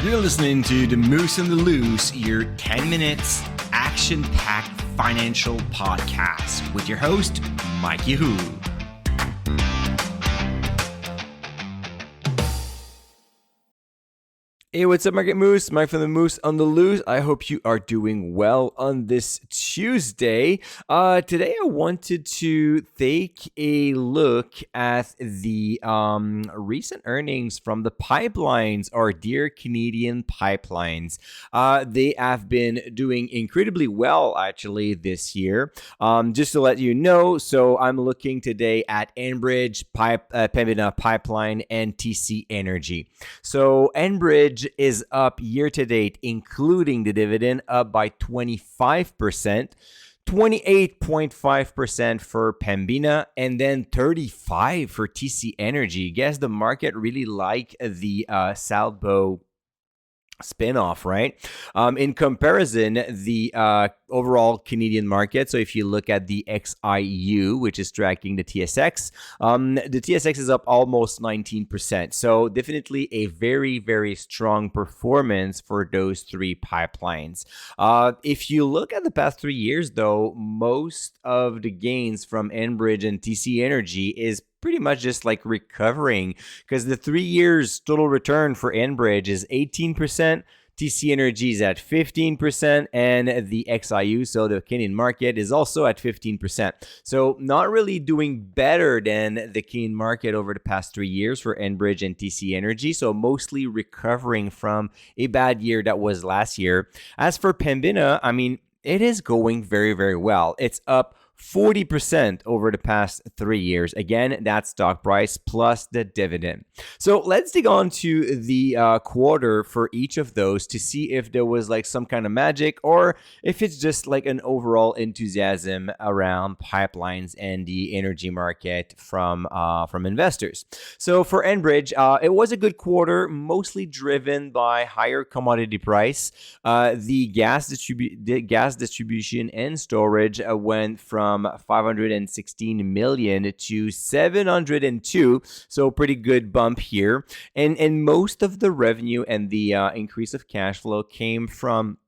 You're listening to The Moose and the Loose, your 10 minutes action-packed financial podcast with your host, Mike Yahoo. Hey, what's up, Market Moose? Mike from the Moose on the Loose. I hope you are doing well on this Tuesday. Today, I wanted to take a look at the recent earnings from the pipelines, our dear Canadian pipelines. They have been doing incredibly well, actually, this year. Just to let you know, so I'm looking today at Enbridge, Pempina Pipeline, and TC Energy. So Enbridge is up year to date, including the dividend, up by 25%, 28.5% for Pempina, and then 35% for TC Energy. Guess the market really like the Salbo spin-off, right? In comparison, the overall Canadian market, so if you look at the XIU, which is tracking the TSX, the TSX is up almost 19%. So definitely a very, very strong performance for those three pipelines. If you look at the past 3 years, though, most of the gains from Enbridge and TC Energy is pretty much just like recovering, because the 3 years total return for Enbridge is 18%, TC Energy is at 15%, and the XIU, so the Canadian market, is also at 15%. So not really doing better than the Canadian market over the past 3 years for Enbridge and TC Energy, so mostly recovering from a bad year that was last year. As for Pempina, I mean, it is going very, very well. It's up 40% over the past 3 years. Again, that stock price plus the dividend. So let's dig on to the quarter for each of those to see if there was like some kind of magic or if it's just like an overall enthusiasm around pipelines and the energy market from investors. So for Enbridge, it was a good quarter, mostly driven by higher commodity price. The gas distribution and storage went from 516 million to 702, so pretty good bump here. And most of the revenue and the increase of cash flow came from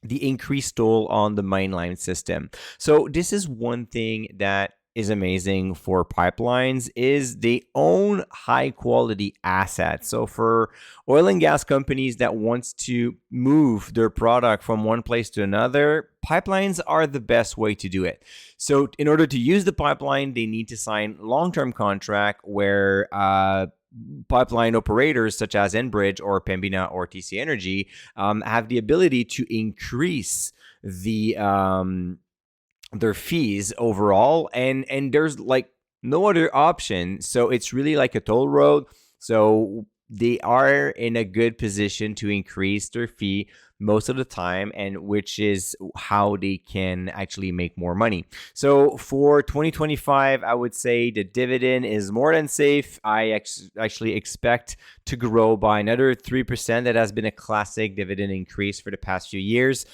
the increased toll on the mainline system. So this is one thing that is amazing for pipelines, is they own high quality assets. So for oil and gas companies that wants to move their product from one place to another, pipelines are the best way to do it. So in order to use the pipeline, they need to sign long-term contract where pipeline operators such as Enbridge or Pempina or TC Energy have the ability to increase their fees overall, and there's like no other option. So it's really like a toll road. So they are in a good position to increase their fee most of the time, and which is how they can actually make more money. So for 2025, I would say the dividend is more than safe. I actually expect to grow by another 3%. That has been a classic dividend increase for the past few years.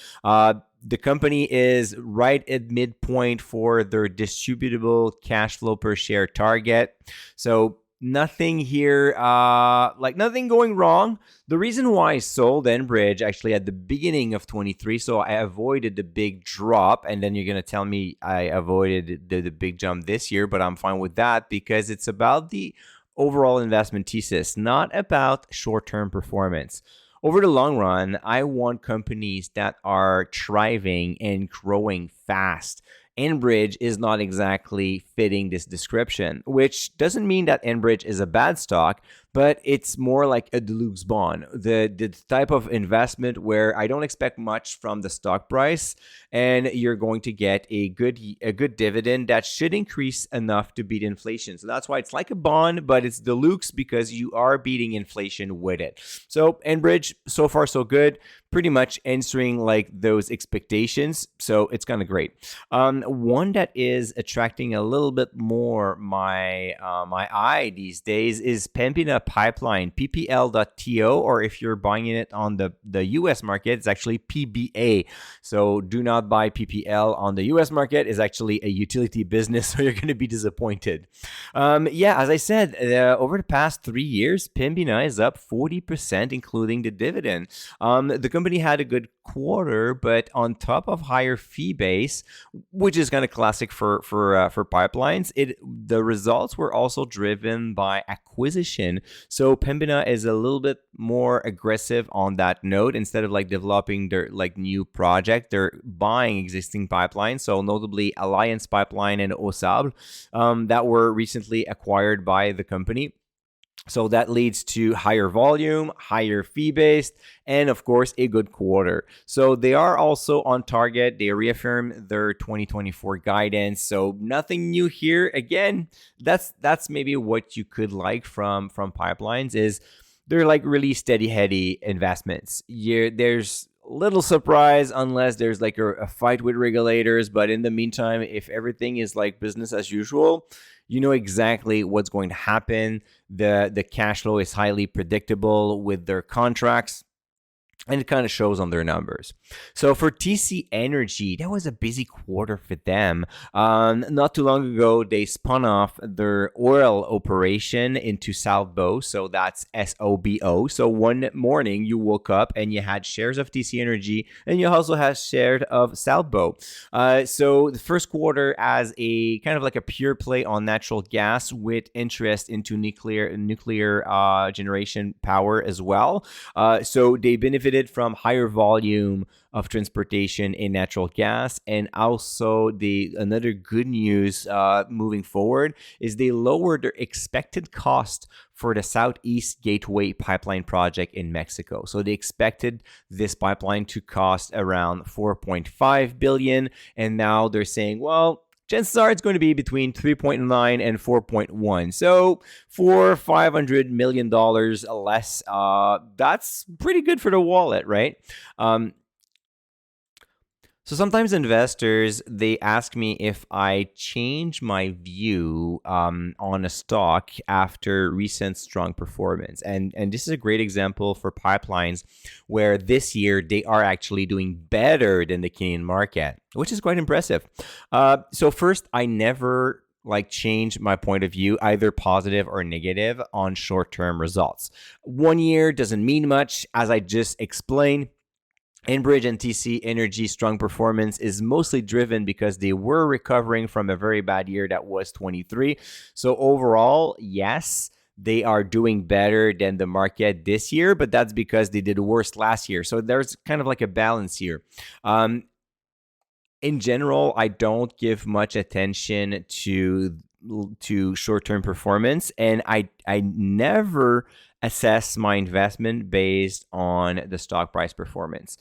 The company is right at midpoint for their distributable cash flow per share target. So nothing here, nothing going wrong. The reason why I sold Enbridge actually at the beginning of 23, so I avoided the big drop, and then you're going to tell me I avoided the big jump this year, but I'm fine with that because it's about the overall investment thesis, not about short-term performance. Over the long run, I want companies that are thriving and growing fast. Enbridge is not exactly fitting this description, which doesn't mean that Enbridge is a bad stock, but it's more like a deluxe bond, the type of investment where I don't expect much from the stock price, and you're going to get a good dividend that should increase enough to beat inflation. So that's why it's like a bond, but it's deluxe because you are beating inflation with it. So Enbridge, so far so good, pretty much answering like those expectations. So it's kind of great. One that is attracting a little bit more my eye these days is Pempina pipeline, ppl.to, or if you're buying it on the US market, it's actually PBA. So do not buy PPL on the US market. It's actually a utility business, so you're going to be disappointed. Yeah, as I said, over the past 3 years, Pempina is up 40%, including the dividend. The company had a good quarter, but on top of higher fee base, which is kind of classic for pipelines, the results were also driven by acquisition. So Pempina is a little bit more aggressive on that note. Instead of like developing their like new project, they're buying existing pipelines. So notably Alliance Pipeline and Eau Sable, that were recently acquired by the company. So that leads to higher volume, higher fee-based, and of course, a good quarter. So they are also on target. They reaffirm their 2024 guidance. So nothing new here. Again, that's maybe what you could like from pipelines is they're like really steady-heady investments. There's little surprise unless there's like a fight with regulators. But in the meantime, if everything is like business as usual, you know exactly what's going to happen. The cash flow is highly predictable with their contracts, and it kind of shows on their numbers. So for TC Energy, that was a busy quarter for them. Not too long ago, they spun off their oil operation into Salbo. So that's SOBO. So one morning you woke up and you had shares of TC Energy, and you also had shares of Salbo. So the first quarter as a kind of like a pure play on natural gas with interest into nuclear generation power as well. So they benefited from higher volume of transportation in natural gas, and also another good news moving forward is they lowered their expected cost for the Southeast Gateway pipeline project in Mexico. So they expected this pipeline to cost around 4.5 billion, and now they're saying, well, chances are it's going to be between 3.9 and 4.1. So for $500 million less, that's pretty good for the wallet, right? So sometimes investors, they ask me if I change my view on a stock after recent strong performance. And this is a great example for pipelines where this year they are actually doing better than the Canadian market, which is quite impressive. So first, I never change my point of view, either positive or negative, on short-term results. 1 year doesn't mean much, as I just explained. Enbridge and TC Energy strong performance is mostly driven because they were recovering from a very bad year that was 23. So overall, yes, they are doing better than the market this year, but that's because they did worse last year. So there's kind of like a balance here. In general, I don't give much attention to short-term performance, and I never assess my investment based on the stock price performance.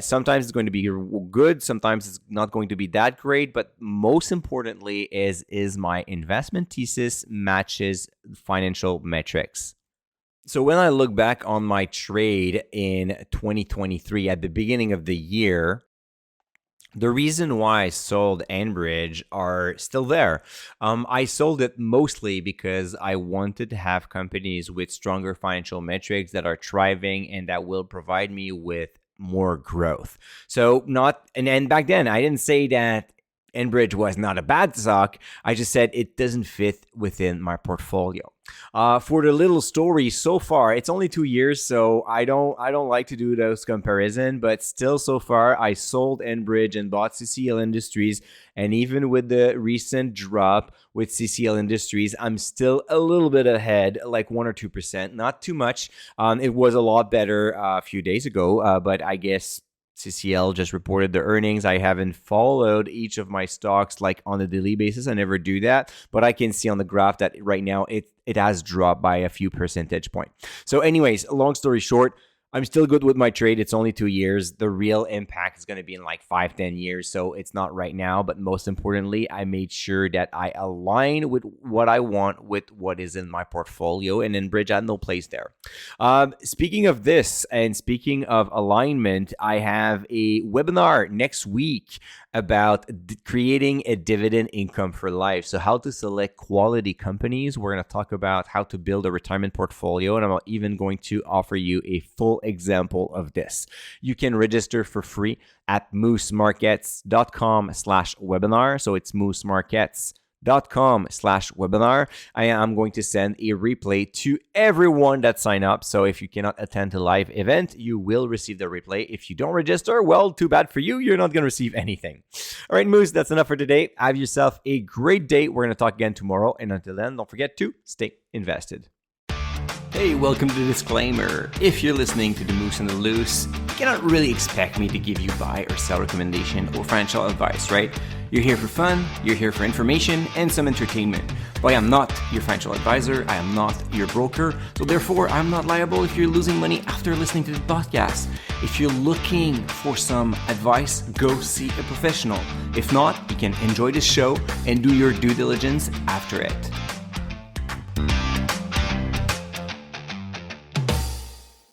Sometimes it's going to be good, sometimes it's not going to be that great, but most importantly is my investment thesis matches financial metrics. So when I look back on my trade in 2023 at the beginning of the year, the reason why I sold Enbridge are still there. I sold it mostly because I wanted to have companies with stronger financial metrics that are thriving and that will provide me with more growth. So and back then I didn't say that Enbridge was not a bad stock. I just said it doesn't fit within my portfolio. For the little story so far, it's only 2 years, so I don't like to do those comparison, but still so far I sold Enbridge and bought CCL Industries, and even with the recent drop with CCL Industries, I'm still a little bit ahead, like 1 or 2%, not too much. It was a lot better a few days ago, but I guess CCL just reported their earnings. I haven't followed each of my stocks like on a daily basis. I never do that, but I can see on the graph that right now it has dropped by a few percentage points. So anyways, long story short, I'm still good with my trade. It's only 2 years. The real impact is going to be in like 5-10 years. So it's not right now. But most importantly, I made sure that I align with what I want with what is in my portfolio. And Enbridge had no place there. Speaking of this and speaking of alignment, I have a webinar next week about creating a dividend income for life. So how to select quality companies. We're going to talk about how to build a retirement portfolio. And I'm even going to offer you a full example of this. You can register for free at moosemarkets.com/webinar. So it's moosemarkets.com/webinar. I am going to send a replay to everyone that sign up. So if you cannot attend the live event, you will receive the replay. If you don't register, well, too bad for you. You're not going to receive anything. All right, Moose, that's enough for today. Have yourself a great day. We're going to talk again tomorrow. And until then, don't forget to stay invested. Hey, welcome to the disclaimer. If you're listening to The Moose and the Loose, you cannot really expect me to give you buy or sell recommendation or financial advice, right? You're here for fun, you're here for information and some entertainment. But I am not your financial advisor, I am not your broker, so therefore I'm not liable if you're losing money after listening to the podcast. If you're looking for some advice, go see a professional. If not, you can enjoy the show and do your due diligence after it.